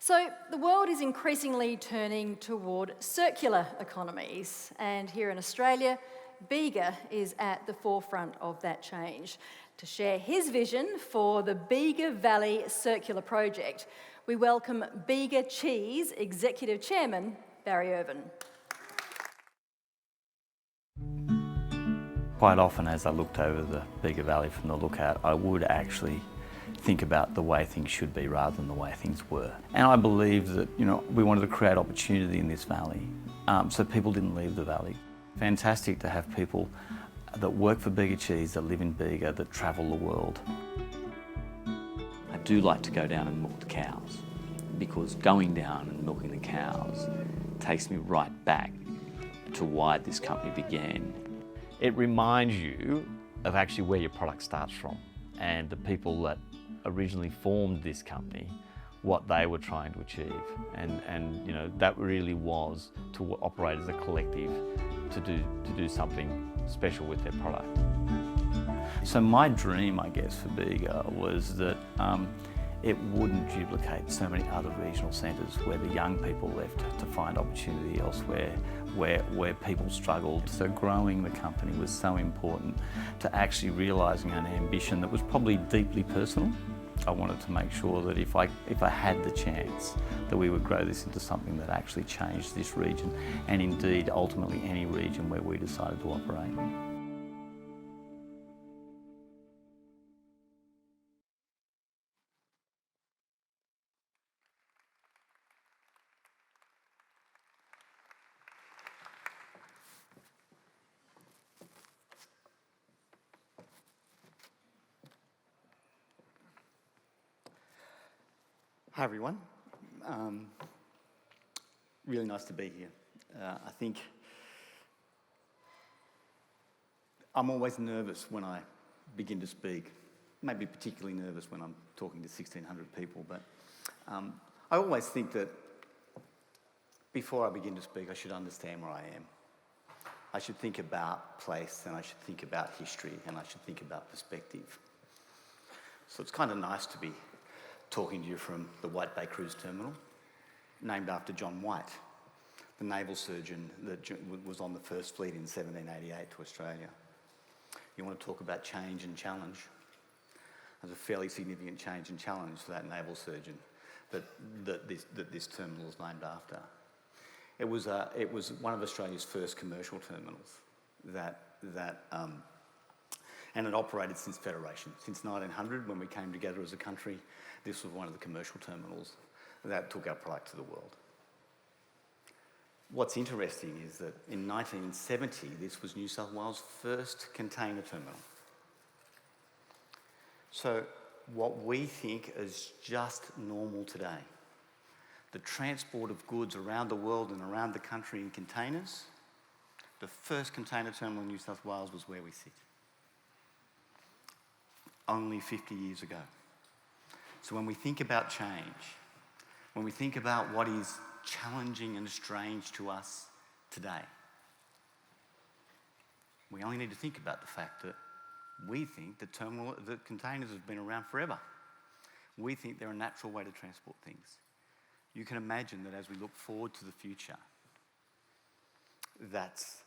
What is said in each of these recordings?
So the world is increasingly turning toward circular economies, and here in Australia, Bega is at the forefront of that change. To share his vision for the Bega Valley Circular Project, we welcome Bega Cheese Executive Chairman, Barry Irvin. Quite often as I looked over the Bega Valley from the lookout, I would actually think about the way things should be rather than the way things were. And I believe that, we wanted to create opportunity in this valley so people didn't leave the valley. Fantastic to have people that work for Bega Cheese, that live in Bega, that travel the world. I do like to go down and milk the cows, because going down and milking the cows takes me right back to why this company began. It reminds you of actually where your product starts from and the people that originally formed this company, what they were trying to achieve. And that really was to operate as a collective to do something special with their product. So my dream, I guess, for Bega was that it wouldn't duplicate so many other regional centres where the young people left to find opportunity elsewhere, where people struggled. So growing the company was so important to actually realising an ambition that was probably deeply personal. I wanted to make sure that if I had the chance, that we would grow this into something that actually changed this region, and indeed ultimately any region where we decided to operate. Hi everyone, really nice to be here. I think I'm always nervous when I begin to speak, maybe particularly nervous when I'm talking to 1,600 people, but I always think that before I begin to speak I should understand where I am. I should think about place, and I should think about history, and I should think about perspective. So it's kind of nice to be talking to you from the White Bay Cruise Terminal, named after John White, the naval surgeon that was on the first fleet in 1788 to Australia. You want to talk about change and challenge? There's a fairly significant change and challenge for that naval surgeon that this terminal is named after. It was one of Australia's first commercial terminals and it operated since Federation. Since 1900, when we came together as a country, this was one of the commercial terminals that took our product to the world. What's interesting is that in 1970, this was New South Wales' first container terminal. So what we think is just normal today, the transport of goods around the world and around the country in containers, the first container terminal in New South Wales was where we sit. Only 50 years ago. So when we think about change, when we think about what is challenging and strange to us today, we only need to think about the fact that we think the containers have been around forever. We think they're a natural way to transport things. You can imagine that as we look forward to the future, that's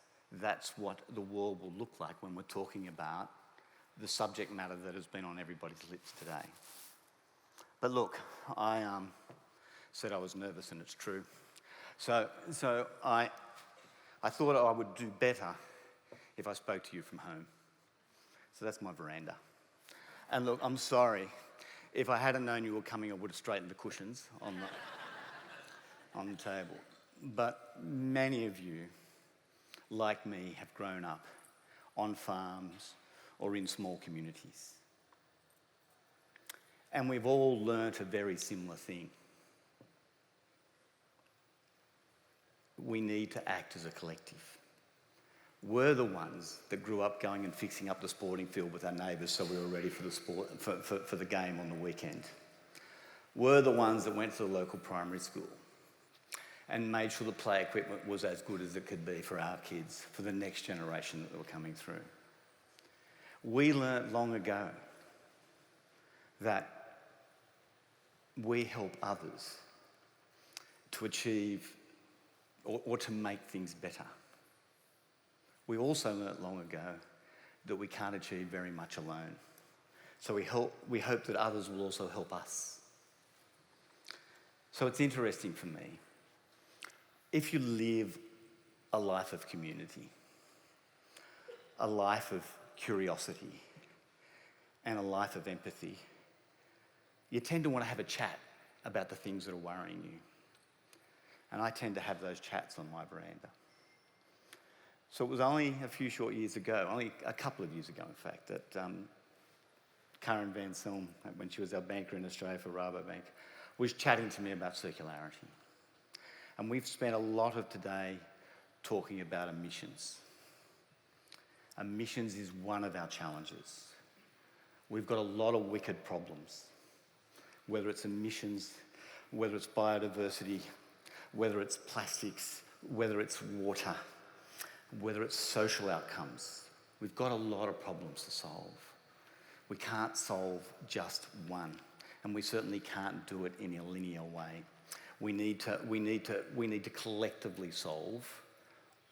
what the world will look like when we're talking about the subject matter that has been on everybody's lips today. But look, I said I was nervous, and it's true. So I thought I would do better if I spoke to you from home. So that's my veranda. And look, I'm sorry. If I hadn't known you were coming, I would have straightened the cushions on the table. But many of you, like me, have grown up on farms or in small communities. And we've all learnt a very similar thing. We need to act as a collective. We're the ones that grew up going and fixing up the sporting field with our neighbours so we were ready for the sport, for the game on the weekend. We're the ones that went to the local primary school and made sure the play equipment was as good as it could be for our kids, for the next generation that were coming through. We learnt long ago that we help others to achieve or to make things better. We also learnt long ago that we can't achieve very much alone. So we hope that others will also help us. So it's interesting for me. If you live a life of community, a life of curiosity, and a life of empathy, you tend to want to have a chat about the things that are worrying you. And I tend to have those chats on my veranda. So it was only a few short years ago, only a couple of years ago in fact, that Karen Van Selm, when she was our banker in Australia for Rabobank, was chatting to me about circularity. And we've spent a lot of today talking about emissions. Emissions is one of our challenges. We've got a lot of wicked problems, whether it's emissions, whether it's biodiversity, whether it's plastics, whether it's water, whether it's social outcomes. We've got a lot of problems to solve. We can't solve just one, and we certainly can't do it in a linear way. We need to collectively solve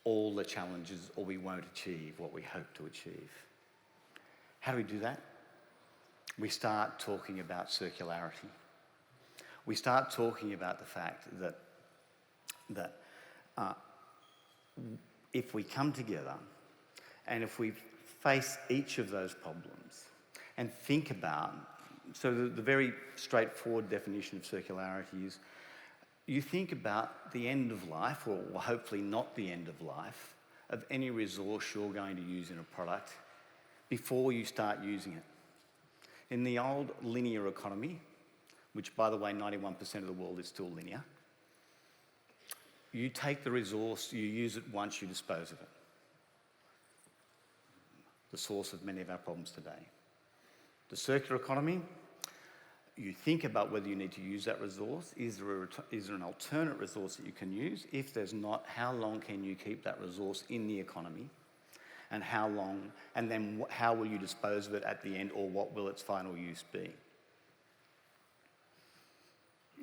all the challenges, or we won't achieve what we hope to achieve. How do we do that? We start talking about circularity. We start talking about the fact that if we come together and if we face each of those problems and think about, so the very straightforward definition of circularity is you think about the end of life, or hopefully not the end of life, of any resource you're going to use in a product before you start using it. In the old linear economy, which by the way 91% of the world is still linear, you take the resource, you use it once, you dispose of it. The source of many of our problems today. The circular economy, you think about whether you need to use that resource. Is there an alternate resource that you can use? If there's not, how long can you keep that resource in the economy? And how long, and then how will you dispose of it at the end, or what will its final use be?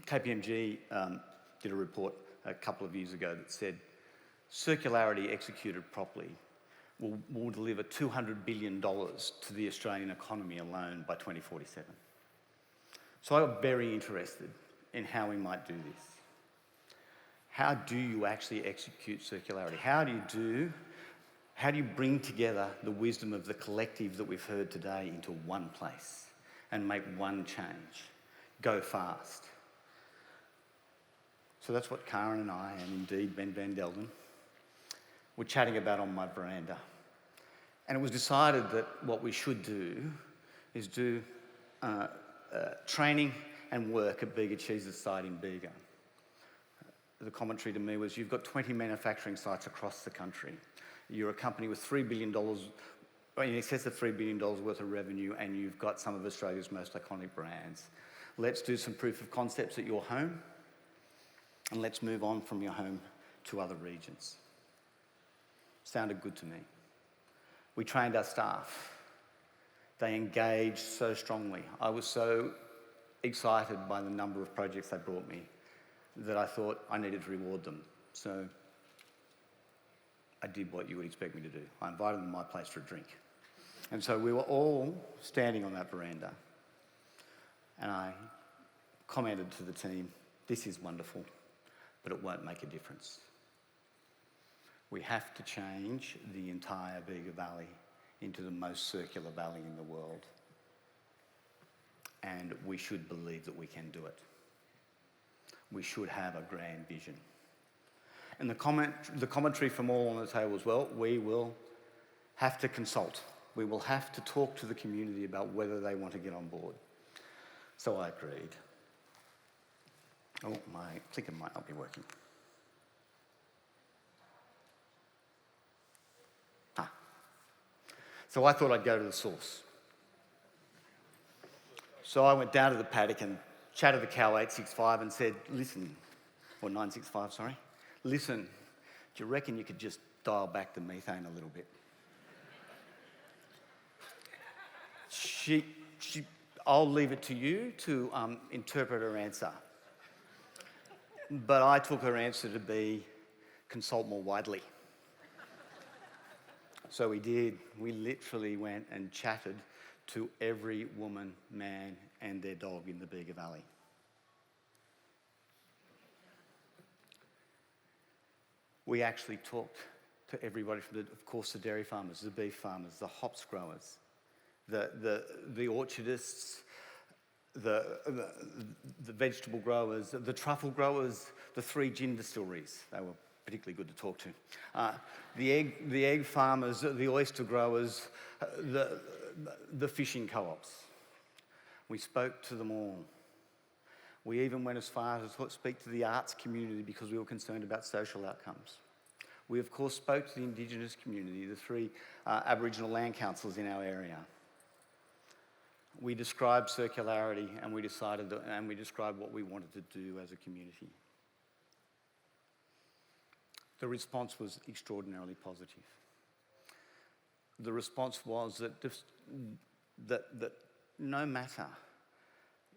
KPMG did a report a couple of years ago that said circularity executed properly will deliver $200 billion to the Australian economy alone by 2047. So I got very interested in how we might do this. How do you actually execute circularity? How do you bring together the wisdom of the collective that we've heard today into one place and make one change? Go fast. So that's what Karen and I, and indeed Ben van Delden, were chatting about on my veranda. And it was decided that what we should do is do training and work at Bega Cheese site in Bega. The commentary to me was, you've got 20 manufacturing sites across the country. You're a company with $3 billion, in excess of $3 billion worth of revenue, and you've got some of Australia's most iconic brands. Let's do some proof of concepts at your home, and let's move on from your home to other regions. Sounded good to me. We trained our staff. They engaged so strongly. I was so excited by the number of projects they brought me that I thought I needed to reward them. So I did what you would expect me to do. I invited them to my place for a drink. And so we were all standing on that veranda, and I commented to the team, this is wonderful, but it won't make a difference. We have to change the entire Bega Valley into the most circular valley in the world. And we should believe that we can do it. We should have a grand vision. And the commentary from all on the table as well, we will have to consult. We will have to talk to the community about whether they want to get on board. So I agreed. Oh, my clicker might not be working. So I thought I'd go to the source. So I went down to the paddock and chatted to cow 865 and said, listen, or 965, sorry. Listen, do you reckon you could just dial back the methane a little bit? I'll leave it to you to interpret her answer. But I took her answer to be consult more widely. So we did. We literally went and chatted to every woman, man, and their dog in the Bega Valley. We actually talked to everybody from, of course, the dairy farmers, the beef farmers, the hops growers, the orchardists, the vegetable growers, the truffle growers, the 3 gin distilleries. They were particularly good to talk to. The egg farmers, the oyster growers, the fishing co-ops. We spoke to them all. We even went as far as to speak to the arts community because we were concerned about social outcomes. We, of course, spoke to the Indigenous community, the 3 Aboriginal land councils in our area. We described circularity and we described what we wanted to do as a community. The response was extraordinarily positive. The response was that no matter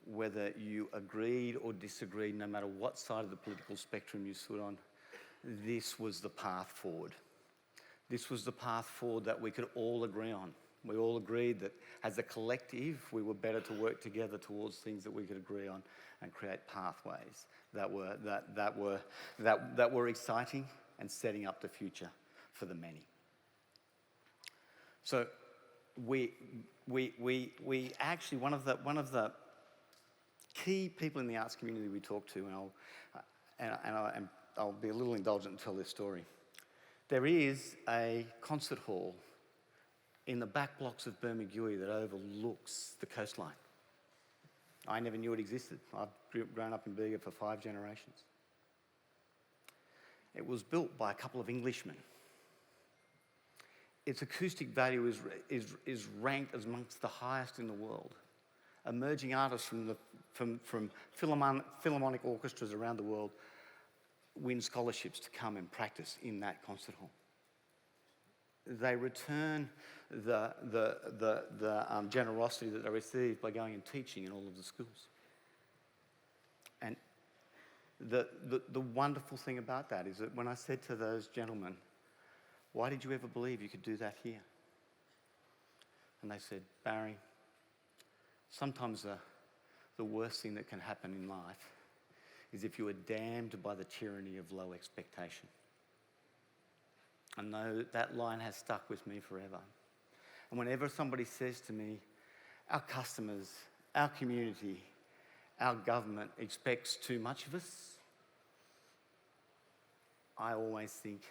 whether you agreed or disagreed, no matter what side of the political spectrum you stood on, this was the path forward. This was the path forward that we could all agree on. We all agreed that as a collective, we were better to work together towards things that we could agree on and create pathways that were exciting and setting up the future for the many. So we actually, one of the key people in the arts community we talked to, and I'll be a little indulgent and tell this story. There is a concert hall in the back blocks of Bermagui that overlooks the coastline. I never knew it existed. I've grown up in Bega for 5 generations. It was built by a couple of Englishmen. Its acoustic value is ranked as amongst the highest in the world. Emerging artists from philharmonic orchestras around the world win scholarships to come and practice in that concert hall. They return the generosity that they receive by going and teaching in all of the schools. And the wonderful thing about that is that when I said to those gentlemen, why did you ever believe you could do that here? And they said, Barry, sometimes the worst thing that can happen in life is if you are damned by the tyranny of low expectation. And that line has stuck with me forever. And whenever somebody says to me, our customers, our community, our government expects too much of us, I always think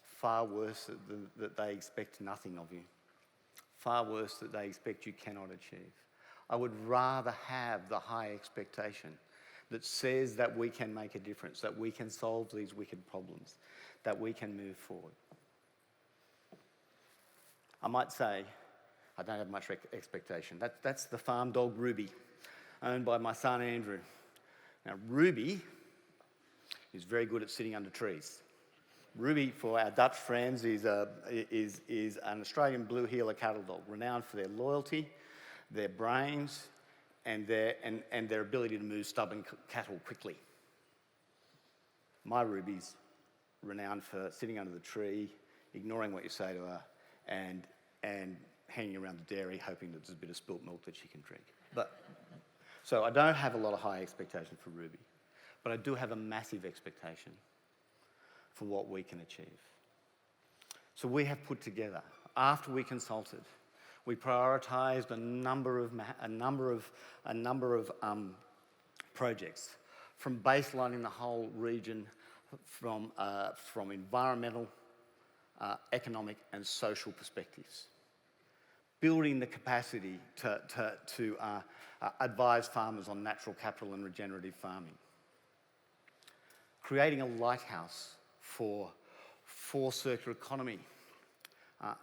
far worse that they expect nothing of you. Far worse that they expect you cannot achieve. I would rather have the high expectation that says that we can make a difference, that we can solve these wicked problems, that we can move forward. I might say, I don't have much expectation. That's the farm dog Ruby, owned by my son Andrew. Now Ruby is very good at sitting under trees. Ruby, for our Dutch friends, is an Australian blue heeler cattle dog, renowned for their loyalty, their brains, and their ability to move stubborn cattle quickly. My Ruby's renowned for sitting under the tree, ignoring what you say to her, and hanging around the dairy, hoping that there's a bit of spilt milk that she can drink. So I don't have a lot of high expectation for Ruby, but I do have a massive expectation for what we can achieve. So we have put together, after we consulted, we prioritised a number of projects, from baselining the whole region from environmental, economic and social perspectives, building the capacity to advise farmers on natural capital and regenerative farming, creating a lighthouse for circular economy.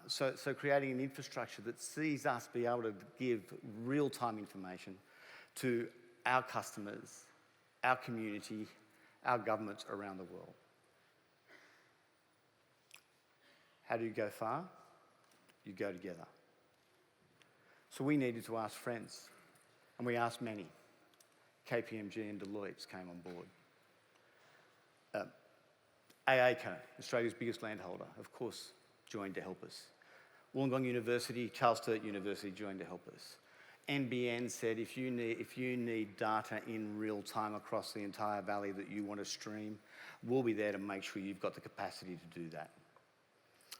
So creating an infrastructure that sees us be able to give real-time information to our customers, our community, our governments around the world. How do you go far? You go together. So we needed to ask friends, and we asked many. KPMG and Deloitte came on board. AACO, Australia's biggest landholder, of course, joined to help us. Wollongong University, Charles Sturt University joined to help us. NBN said if you need data in real time across the entire valley that you want to stream, we'll be there to make sure you've got the capacity to do that.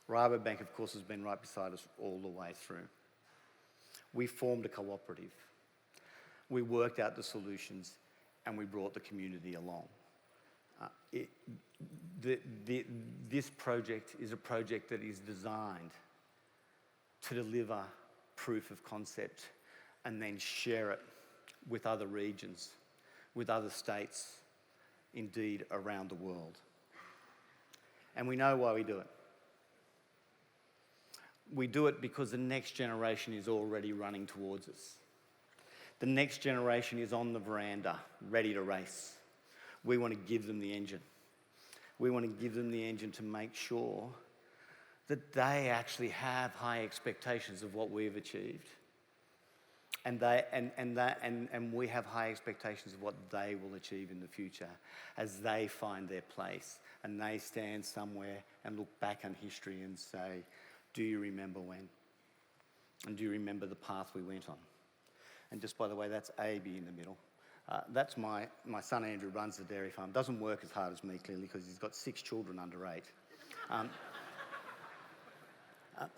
Rabobank, of course, has been right beside us all the way through. We formed a cooperative. We worked out the solutions and we brought the community along. This project is a project that is designed to deliver proof of concept and then share it with other regions, with other states, indeed around the world. And we know why we do it. We do it because the next generation is already running towards us. The next generation is on the veranda, ready to race. We want to give them the engine. We want to give them the engine to make sure that they actually have high expectations of what we've achieved. And we have high expectations of what they will achieve in the future as they find their place and they stand somewhere and look back on history and say, do you remember when? And do you remember the path we went on? And just by the way, that's AB in the middle. That's my son Andrew runs the dairy farm. Doesn't work as hard as me, clearly, because he's got 6 children under 8.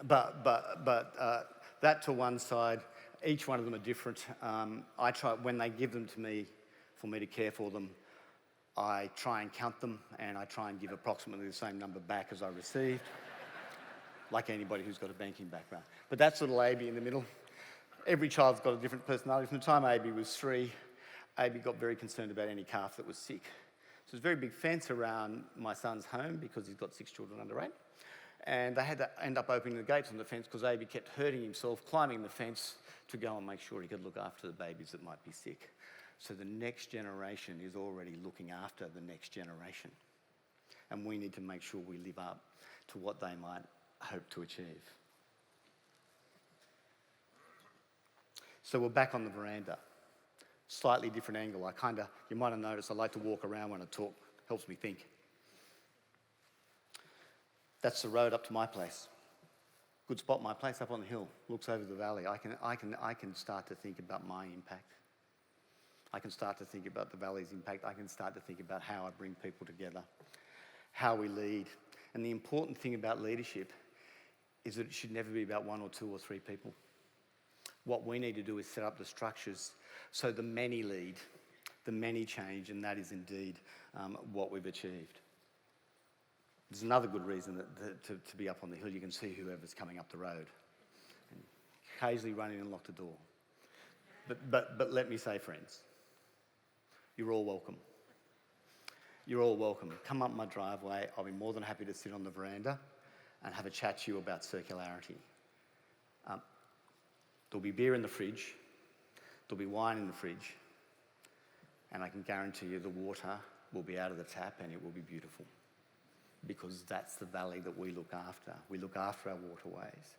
But that to one side, each one of them are different. I try, when they give them to me, for me to care for them, I try and count them and I try and give approximately the same number back as I received, like anybody who's got a banking background. But that's little AB in the middle. Every child's got a different personality. From the time AB was 3, AB got very concerned about any calf that was sick. So there's a very big fence around my son's home because he's got 6 children under 8. And they had to end up opening the gates on the fence because AB kept hurting himself, climbing the fence to go and make sure he could look after the babies that might be sick. So the next generation is already looking after the next generation. And we need to make sure we live up to what they might hope to achieve. So we're back on the veranda. Slightly different angle. You might have noticed I like to walk around when I talk. Helps me think. That's the road up to my place. Good spot, my place up on the hill. Looks over the valley. I can start to think about my impact. I can start to think about the valley's impact. I can start to think about how I bring people together, how we lead. And the important thing about leadership is that it should never be about 1 or 2 or 3 people. What we need to do is set up the structures so the many lead, the many change, and that is indeed what we've achieved. There's another good reason to be up on the hill. You can see whoever's coming up the road. And occasionally run in and lock the door. But let me say, friends, you're all welcome. You're all welcome. Come up my driveway. I'll be more than happy to sit on the veranda and have a chat to you about circularity. There'll be beer in the fridge. There'll be wine in the fridge. And I can guarantee you the water will be out of the tap and it will be beautiful. Because that's the valley that we look after. We look after our waterways.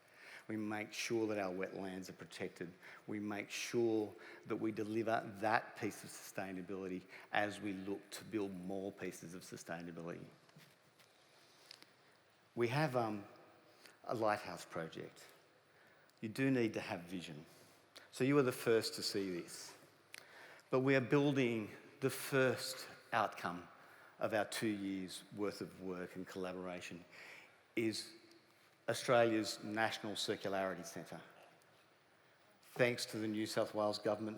We make sure that our wetlands are protected. We make sure that we deliver that piece of sustainability as we look to build more pieces of sustainability. We have a lighthouse project. You do need to have vision. So you are the first to see this. But we are building the first outcome of our 2 years' worth of work and collaboration is Australia's National Circularity Centre. Thanks to the New South Wales Government,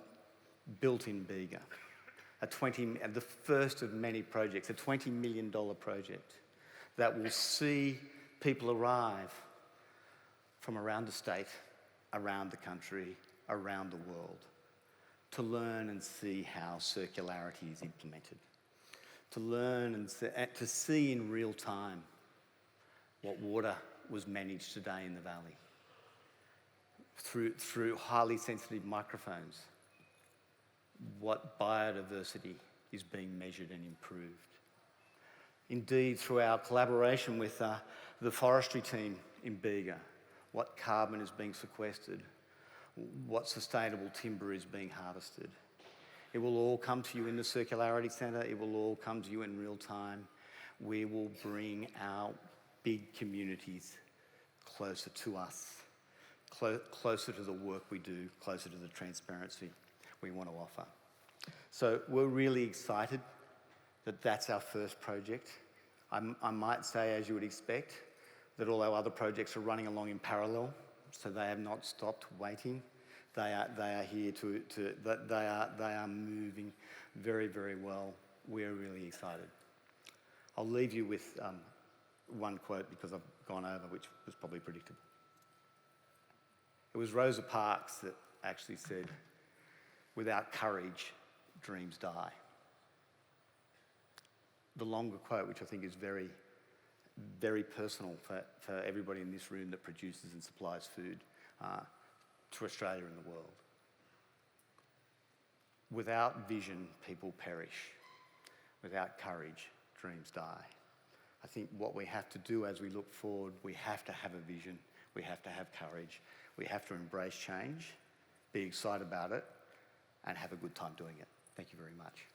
built in Bega. The first of many projects, a $20 million project that will see people arrive from around the state, around the country, around the world, to learn and see how circularity is implemented, to learn and to see in real time what water was managed today in the valley, through highly sensitive microphones, what biodiversity is being measured and improved. Indeed, through our collaboration with the forestry team in Bega, what carbon is being sequestered, what sustainable timber is being harvested. It will all come to you in the Circularity Centre. It will all come to you in real time. we will bring our big communities closer to us, closer to the work we do, closer to the transparency we want to offer. So we're really excited that that's our first project. I might say, as you would expect, that all our other projects are running along in parallel, so they have not stopped waiting. They are here they are moving very, very well. We're really excited. I'll leave you with one quote because I've gone over, which was probably predictable. It was Rosa Parks that actually said, "Without courage, dreams die." The longer quote, which I think is very, very personal for everybody in this room that produces and supplies food to Australia and the world. Without vision, people perish. Without courage, dreams die. I think what we have to do as we look forward, we have to have a vision, we have to have courage, we have to embrace change, be excited about it, and have a good time doing it. Thank you very much.